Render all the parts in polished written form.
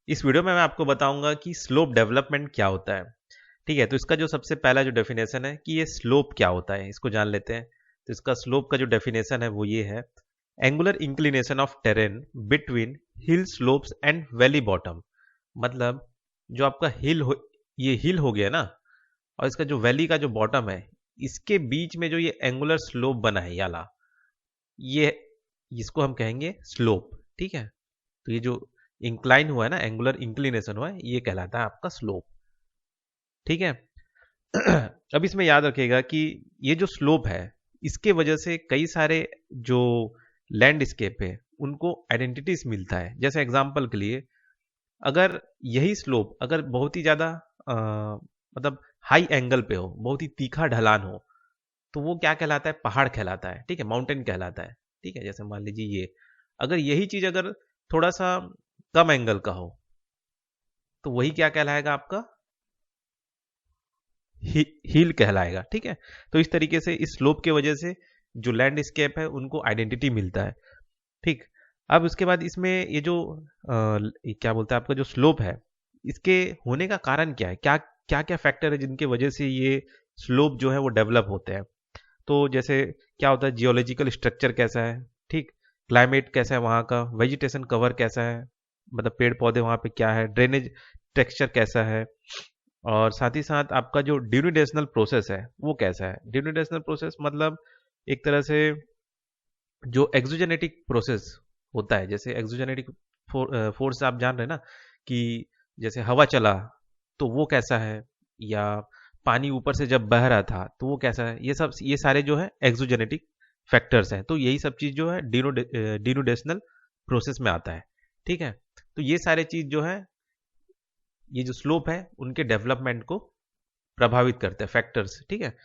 इस वीडियो में मैं आपको बताऊंगा कि स्लोप डेवलपमेंट क्या होता है। ठीक है, तो इसका जो सबसे पहला जो डेफिनेशन है कि ये स्लोप क्या होता है, इसको जान लेते हैं। तो इसका स्लोप का जो डेफिनेशन है वो ये है: angular inclination of terrain between hill slopes and valley bottom. मतलब जो आपका ये हिल हो गया ना, और इसका जो वैली का जो बॉटम है, इसके बीच में जो ये एंगुलर स्लोप बना है याला, ये इसको हम कहेंगे स्लोप। ठीक है, तो ये जो इंक्लाइन हुआ है ना, एंगुलर इंक्लिनेशन हुआ है, ये कहलाता है आपका स्लोप। ठीक है। अब इसमें याद रखिएगा कि ये जो स्लोप है, इसके वजह से कई सारे जो लैंडस्केप है उनको आइडेंटिटीज मिलता है। जैसे एग्जांपल के लिए, अगर यही स्लोप अगर बहुत ही ज्यादा मतलब हाई एंगल पे हो, बहुत ही तीखा ढलान हो, तो वो क्या कहलाता है? पहाड़ कहलाता है। ठीक है, माउंटेन कहलाता है। ठीक है, जैसे मान लीजिए ये, अगर यही चीज अगर थोड़ा सा कम एंगल का हो, तो वही क्या कहलाएगा? आपका हिल कहलाएगा। ठीक है, तो इस तरीके से इस स्लोप के वजह से जो लैंडस्केप है उनको आइडेंटिटी मिलता है। ठीक। अब उसके बाद इसमें ये जो क्या बोलते हैं, आपका जो स्लोप है, इसके होने का कारण क्या है? क्या क्या क्या फैक्टर है जिनके वजह से ये स्लोप जो है वो डेवलप होते हैं? तो जैसे क्या होता है, जियोलॉजिकल स्ट्रक्चर कैसा है, ठीक, क्लाइमेट कैसा है वहाँ का, वेजिटेशन कवर कैसा है, मतलब पेड़ पौधे वहाँ पे क्या है, ड्रेनेज टेक्सचर कैसा है, और साथ ही साथ आपका जो ड्यूरिडेशनल प्रोसेस है वो कैसा है। ड्यूरिडेशनल प्रोसेस मतलब एक तरह से जो एक्सोजेनेटिक प्रोसेस होता है, जैसे एक्सोजेनेटिक फोर्स आप जान रहे हैं ना, कि जैसे हवा चला तो वो कैसा है, या पानी ऊपर से जब बह रहा था तो वो कैसा है, ये सारे जो है एक्सोजेनेटिक फैक्टर्स हैं। तो यही सब चीज जो है डिनोडेशनल प्रोसेस में आता है। ठीक है, तो ये सारे चीज जो है, ये जो स्लोप है उनके डेवलपमेंट को प्रभावित करते हैं, फैक्टर्स। ठीक है,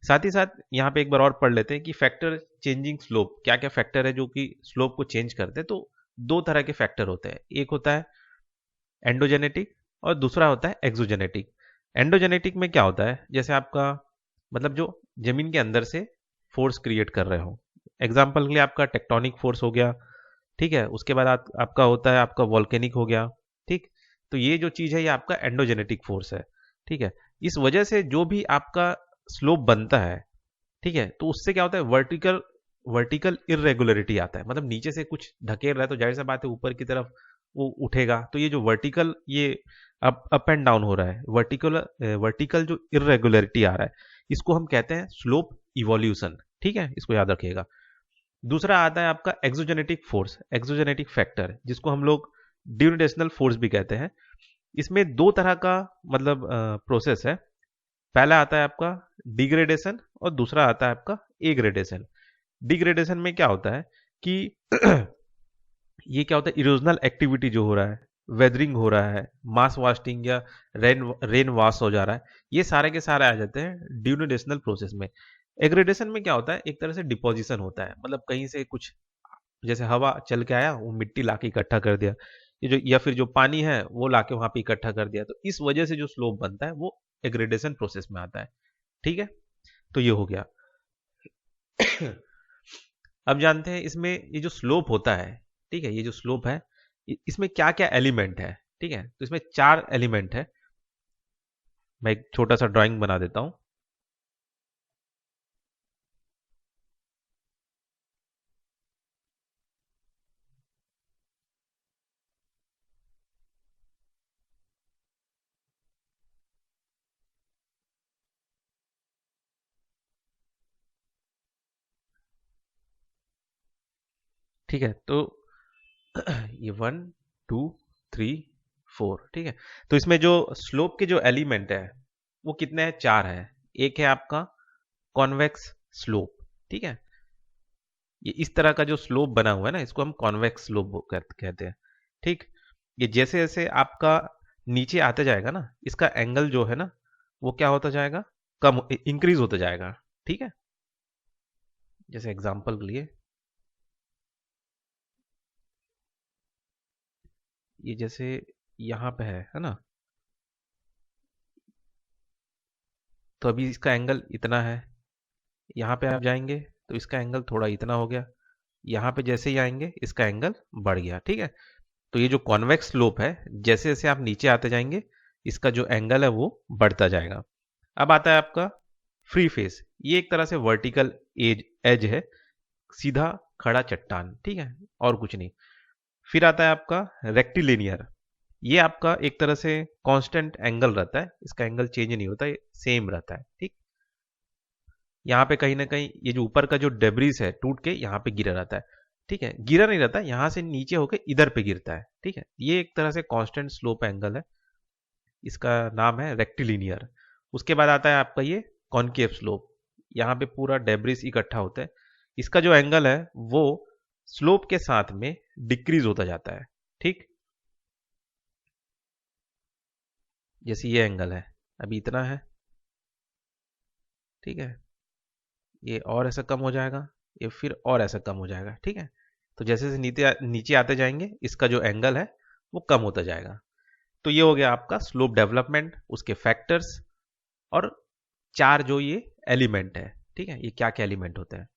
साथ ही साथ यहाँ पे एक बार और पढ़ लेते हैं कि फैक्टर चेंजिंग स्लोप, क्या क्या फैक्टर है जो कि स्लोप को चेंज करते हैं। तो दो तरह के फैक्टर होते हैं, एक होता है एंडोजेनेटिक और दूसरा होता है एक्सोजेनेटिक। एंडोजेनेटिक में क्या होता है, जैसे आपका मतलब जो जमीन के अंदर से फोर्स क्रिएट कर रहे हो। एग्जाम्पल के लिए आपका टेक्टोनिक फोर्स हो गया। ठीक है, उसके बाद आपका होता है आपका वॉल्केनिक हो गया। ठीक, तो ये जो चीज है ये आपका एंडोजेनेटिक फोर्स है। ठीक है, इस वजह से जो भी आपका स्लोप बनता है, ठीक है, तो उससे क्या होता है, वर्टिकल वर्टिकल इरेगुलरिटी आता है। मतलब नीचे से कुछ ढकेल रहा है तो जाहिर सा बात है ऊपर की तरफ वो उठेगा। तो ये जो वर्टिकल ये अप एंड डाउन हो रहा है, वर्टिकल वर्टिकल जो इरेगुलरिटी आ रहा है, इसको हम कहते हैं स्लोप इवोल्यूशन। ठीक है, इसको याद रखिएगा। दूसरा आता है आपका एक्सोजेनेटिक फोर्स, एक्सोजेनेटिक फैक्टर, जिसको हम लोग ड्यूरेशनल फोर्स भी कहते हैं। इसमें दो तरह का मतलब प्रोसेस है। पहला आता है आपका डिग्रेडेशन और दूसरा आता है आपका एग्रेडेशन। डिग्रेडेशन में क्या होता है कि ये क्या होता है, इरोजनल एक्टिविटी जो हो रहा है, वेदरिंग हो रहा है, मास वास्टिंग या रेन रेन वाश हो जा रहा है, ये सारे के सारे आ जाते हैं ड्यूरेशनल प्रोसेस में। एग्रेडेशन में क्या होता है, एक तरह से डिपोजिशन होता है, मतलब कहीं से कुछ, जैसे हवा चल के आया, वो मिट्टी लाके इकट्ठा कर दिया, ये जो या फिर जो पानी है वो लाके वहां पे इकट्ठा कर दिया, तो इस वजह से जो स्लोप बनता है वो एग्रेडेशन प्रोसेस में आता है। ठीक है, तो ये हो गया। अब जानते हैं इसमें ये जो स्लोप होता है, ठीक है, ये जो स्लोप है, इसमें क्या क्या एलिमेंट है। ठीक है, तो इसमें चार एलिमेंट है। मैं एक छोटा सा ड्राइंग बना देता हूं। ठीक है, तो ये 1 2 3 4। ठीक है, तो इसमें जो स्लोप के जो एलिमेंट है वो कितने हैं? चार है। एक है आपका कॉन्वेक्स स्लोप। ठीक है, ये इस तरह का जो स्लोप बना हुआ है ना, इसको हम कॉन्वेक्स स्लोप कहते हैं। ठीक, ये जैसे जैसे आपका नीचे आते जाएगा ना, इसका एंगल जो है ना वो क्या होता जाएगा, कम इंक्रीज होता जाएगा। ठीक है, जैसे एग्जांपल के लिए, ये जैसे यहाँ पे है ना, तो अभी इसका एंगल इतना है। यहाँ पे आप जाएंगे तो इसका एंगल थोड़ा इतना हो गया। यहाँ पे जैसे ही आएंगे इसका एंगल बढ़ गया। ठीक है, तो ये जो कॉन्वेक्स स्लोप है, जैसे जैसे आप नीचे आते जाएंगे इसका जो एंगल है वो बढ़ता जाएगा। अब आता है आपका फ्री फेस। ये एक तरह से वर्टिकल एज एज है, सीधा खड़ा चट्टान, ठीक है, और कुछ नहीं। फिर आता है आपका रेक्टिलिनियर। ये आपका एक तरह से कांस्टेंट एंगल रहता है, इसका एंगल चेंज नहीं होता, ये सेम रहता है, ठीक। यहाँ पे कहीं ना कहीं ये जो ऊपर का जो डेब्रिस है टूट के यहाँ पे गिरा रहता है, ठीक है, गिरा नहीं रहता, यहाँ से नीचे होके इधर पे गिरता है, ठीक है। ये एक तरह से कांस्टेंट स्लोप एंगल है, इसका नाम है रेक्टिलिनियर। उसके बाद आता है आपका ये कॉनकेव स्लोप। यहाँ पे पूरा डेब्रिस इकट्ठा होता है, इसका जो एंगल है वो स्लोप के साथ में डिक्रीज होता जाता है, ठीक। जैसे ये एंगल है, अभी इतना है, ठीक है, ये और ऐसा कम हो जाएगा, ये फिर और ऐसा कम हो जाएगा, ठीक है। तो जैसे जैसे नीचे नीचे आते जाएंगे इसका जो एंगल है वो कम होता जाएगा। तो ये हो गया आपका स्लोप डेवलपमेंट, उसके फैक्टर्स, और चार जो ये एलिमेंट है, ठीक है, ये क्या क्या एलिमेंट होते हैं।